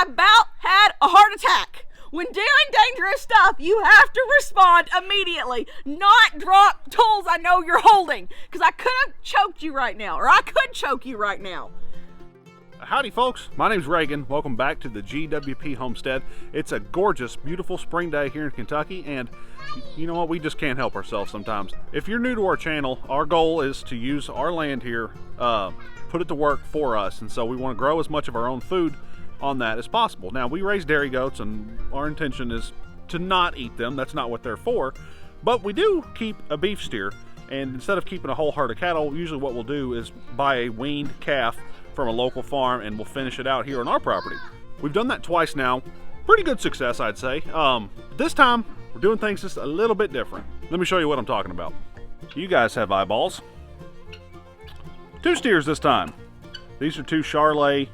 I about had a heart attack. When doing dangerous stuff, you have to respond immediately, not drop tools I know you're holding, because I could have choked you right now, or I could choke you right now. Howdy folks, my name's Reagan. Welcome back to the GWP Homestead. It's a gorgeous, beautiful spring day here in Kentucky, and you know what, we just can't help ourselves sometimes. If you're new to our channel, our goal is to use our land here, put it to work for us, and so we want to grow as much of our own food on that as possible. Now, we raise dairy goats, and our intention is to not eat them. That's not what they're for, but we do keep a beef steer, and instead of keeping a whole herd of cattle, usually what we'll do is buy a weaned calf from a local farm, and we'll finish it out here on our property. We've done that twice now. Pretty good success, I'd say. This time, we're doing things just a little bit different. Let me show you what I'm talking about. You guys have eyeballs. 2 steers this time. These are 2 Charolais.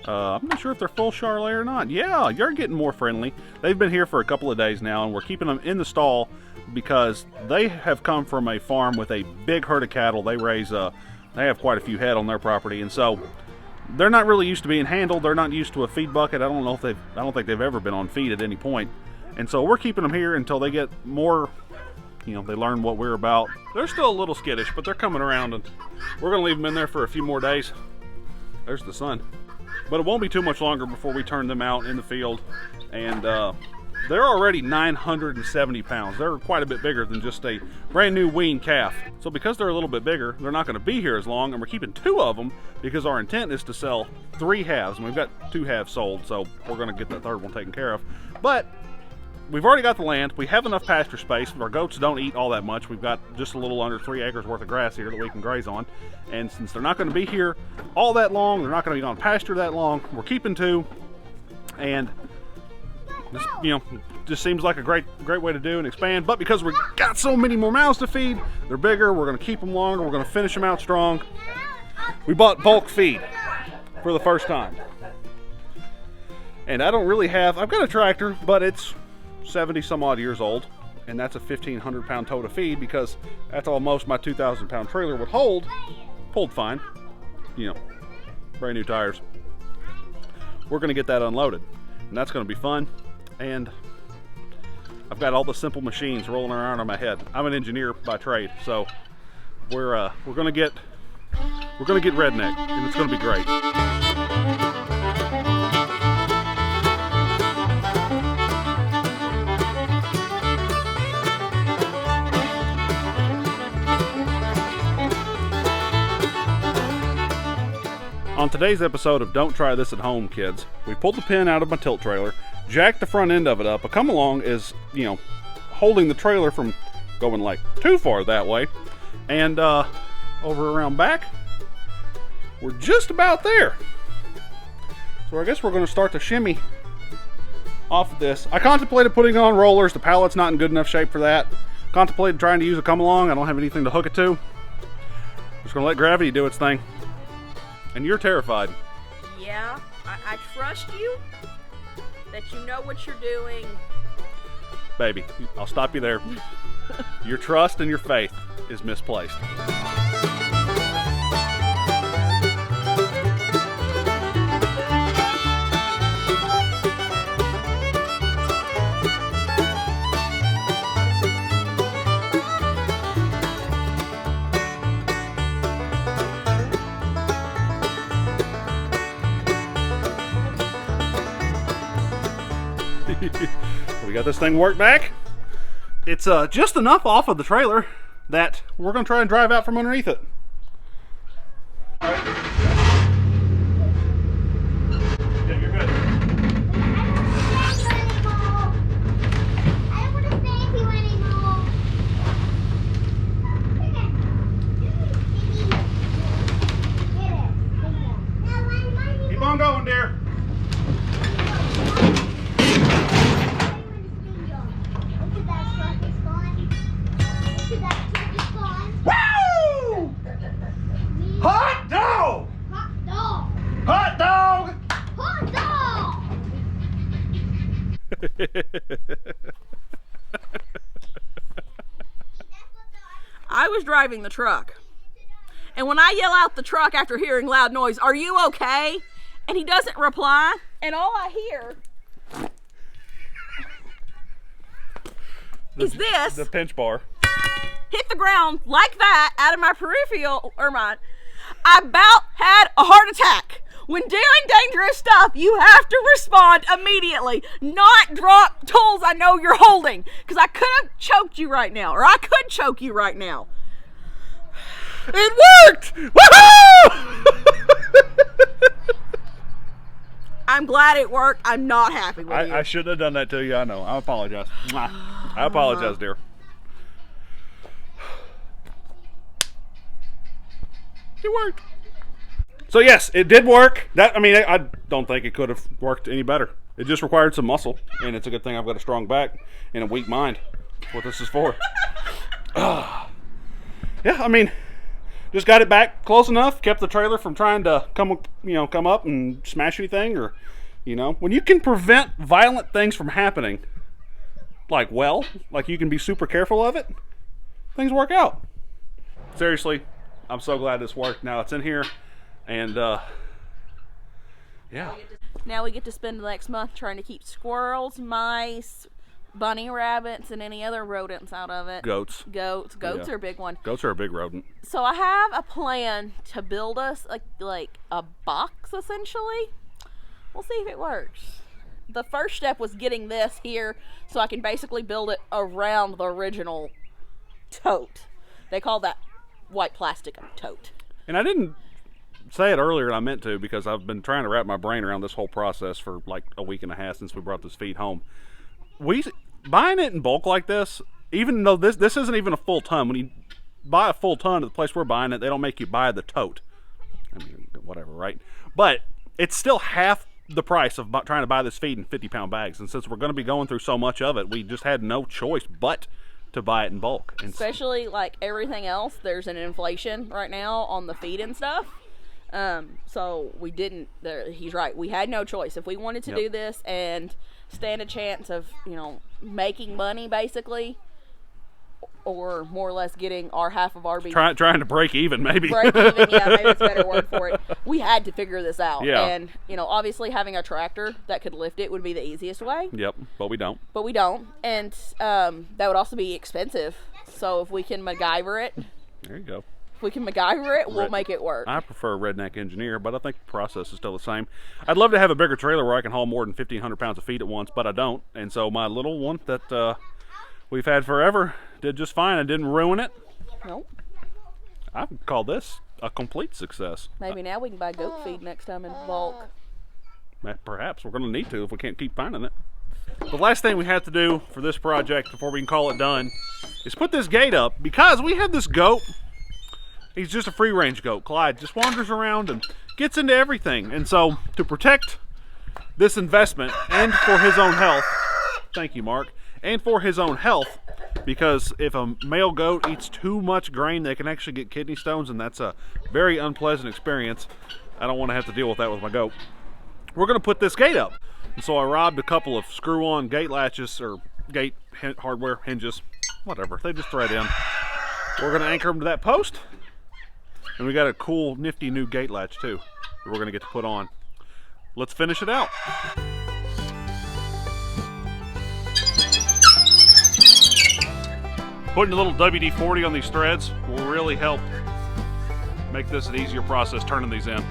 I'm not sure if they're full Charolais or not. Yeah, you're getting more friendly. They've been here for a couple of days now, and we're keeping them in the stall because they have come from a farm with a big herd of cattle. They raise, they have quite a few head on their property, and so they're not really used to being handled. They're not used to a feed bucket. I don't think they've ever been on feed at any point. And so we're keeping them here until they get more, they learn what we're about. They're still a little skittish, but they're coming around, and we're going to leave them in there for a few more days. There's the sun. But it won't be too much longer before we turn them out in the field. And they're already 970 pounds. They're quite a bit bigger than just a brand new weaned calf. So because they're a little bit bigger, they're not going to be here as long, and we're keeping 2 of them because our intent is to sell 3 halves. And we've got 2 halves sold, so we're going to get the 3rd one taken care of. But we've already got the land. We have enough pasture space. Our goats don't eat all that much. We've got just a little under 3 acres worth of grass here that we can graze on. And since they're not going to be here all that long, they're not going to be on pasture that long, we're keeping 2. And this, just seems like a great way to do and expand. But because we've got so many more mouths to feed, they're bigger. We're going to keep them longer. We're going to finish them out strong. We bought bulk feed for the first time. And I don't really have, I've got a tractor, but it's 70 some odd years old, and that's a 1,500 pound tote of feed because that's all most of my 2,000 pound trailer would hold. Pulled fine, brand new tires. We're going to get that unloaded, and that's going to be fun. And I've got all the simple machines rolling around on my head. I'm an engineer by trade, so we're going to get redneck, and it's going to be great. On today's episode of Don't Try This at Home, kids, we pulled the pin out of my tilt trailer, jacked the front end of it up. A come along is, holding the trailer from going like too far that way. And over around back, we're just about there. So I guess we're going to start to shimmy off of this. I contemplated putting it on rollers. The pallet's not in good enough shape for that. Contemplated trying to use a come along. I don't have anything to hook it to. Just going to let gravity do its thing. And you're terrified. Yeah, I trust you, that you know what you're doing. Baby, I'll stop you there. Your trust and your faith is misplaced. We got this thing worked back. It's just enough off of the trailer that we're going to try and drive out from underneath it. Yeah, you're good. I don't want to thank you anymore. Keep on going, dear. Hot dog! Hot dog! Hot dog! Hot dog! I was driving the truck, and when I yell out the truck after hearing loud noise, "Are you okay?" and he doesn't reply, and all I hear is this The pinch bar. hit the ground like that out of my peripheral, or mine. I about had a heart attack. When doing dangerous stuff, you have to respond immediately, not drop tools I know you're holding, because I could have choked you right now, or I could choke you right now. It worked! Woohoo! I'm glad it worked. I'm not happy with you. I shouldn't have done that to you. I know. I apologize. Mwah. I apologize, dear. It worked. So yes, it did work. I don't think it could have worked any better. It just required some muscle, and it's a good thing I've got a strong back and a weak mind. That's what this is for. Yeah, just got it back close enough. Kept the trailer from trying to come up and smash anything, or when you can prevent violent things from happening, like you can be super careful of it, things work out. Seriously, I'm so glad this worked. Now it's in here. And, yeah. Now we get to spend the next month trying to keep squirrels, mice, bunny rabbits, and any other rodents out of it. Goats. Goats Yeah. are a big one. Goats are a big rodent. So I have a plan to build us like a box, essentially. We'll see if it works. The first step was getting this here so I can basically build it around the original tote. They call that white plastic a tote. And I didn't say it earlier, and I meant to, because I've been trying to wrap my brain around this whole process for like a week and a half since we brought this feed home. Buying it in bulk like this, even though this isn't even a full ton, when you buy a full ton at the place we're buying it, they don't make you buy the tote. I mean, whatever, right? But it's still half the price of trying to buy this feed in 50-pound bags. And since we're going to be going through so much of it, we just had no choice but to buy it in bulk. And especially like everything else, there's an inflation right now on the feed and stuff. So we didn't. He's right. We had no choice. If we wanted to do this and stand a chance of making money, basically, or more or less getting our half of our beef. Trying to break even, maybe. Break even, yeah, maybe that's a better word for it. We had to figure this out. Yeah. And, obviously having a tractor that could lift it would be the easiest way. Yep, but we don't. And that would also be expensive. So if we can MacGyver it. There you go. If we can MacGyver it, we'll make it work. I prefer Redneck Engineer, but I think the process is still the same. I'd love to have a bigger trailer where I can haul more than 1,500 pounds of feed at once, but I don't. And so my little one that we've had forever did just fine. I didn't ruin it. Nope. I would call this a complete success. Maybe now we can buy goat feed next time in bulk. Perhaps. We're going to need to if we can't keep finding it. The last thing we have to do for this project before we can call it done is put this gate up, because we have this goat. He's just a free-range goat. Clyde just wanders around and gets into everything. And so to protect this investment and for his own health, thank you, Mark, and for his own health, because if a male goat eats too much grain, they can actually get kidney stones, and that's a very unpleasant experience. I don't want to have to deal with that with my goat. We're going to put this gate up. And so I robbed a couple of screw-on gate latches, or gate hardware hinges, whatever. They just thread in. We're going to anchor them to that post. And we got a cool, nifty new gate latch too that we're going to get to put on. Let's finish it out. Putting a little WD-40 on these threads will really help make this an easier process turning these in.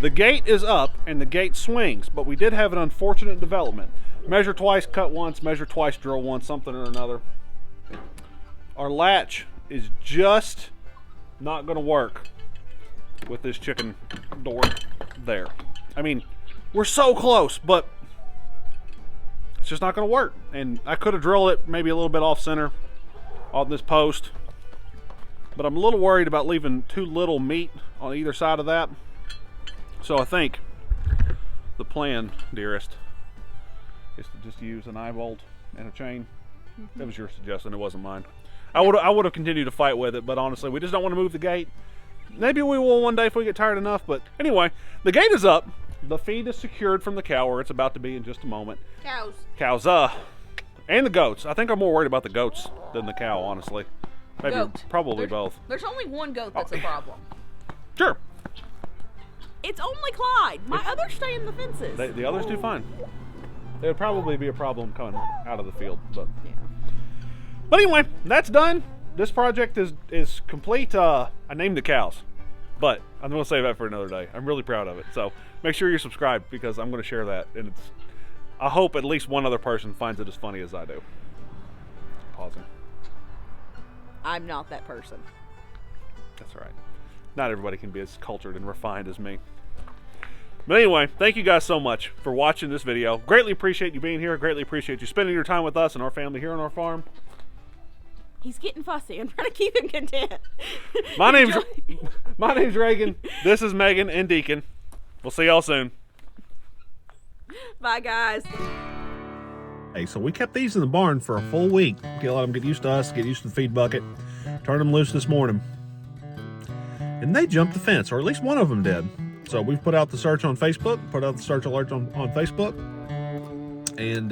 The gate is up and the gate swings, but we did have an unfortunate development. Measure twice, cut once, measure twice, drill once, something or another. Our latch is just not going to work with this chicken door there. I mean, we're so close, but it's just not going to work. And I could have drilled it maybe a little bit off center on this post, but I'm a little worried about leaving too little meat on either side of that. So I think the plan, dearest, is to just use an eye bolt and a chain. That was your suggestion, it wasn't mine. I would have continued to fight with it, but honestly, we just don't want to move the gate. Maybe we will one day if we get tired enough, but anyway, the gate is up. The feed is secured from the cow where it's about to be in just a moment. Cows, and the goats. I think I'm more worried about the goats than the cow, honestly. Maybe, probably both. There's only one goat that's a problem. Sure. It's only Clyde. My others stay in the fences. The others do fine. There would probably be a problem coming out of the field, but yeah. But anyway, that's done. This project is complete. I named the cows, but I'm going to save that for another day. I'm really proud of it. So make sure you're subscribed because I'm going to share that, and I hope at least one other person finds it as funny as I do. Pausing. I'm not that person. That's all right. Not everybody can be as cultured and refined as me. But anyway, thank you guys so much for watching this video. Greatly appreciate you being here. Greatly appreciate you spending your time with us and our family here on our farm. He's getting fussy. I'm trying to keep him content. My name's Reagan. This is Megan and Deacon. We'll see y'all soon. Bye, guys. Hey, so we kept these in the barn for a full week. Okay, let them get used to us, get used to the feed bucket. Turned them loose this morning. And they jumped the fence, or at least one of them did. So we've put out the search on Facebook, put out the search alert on Facebook. And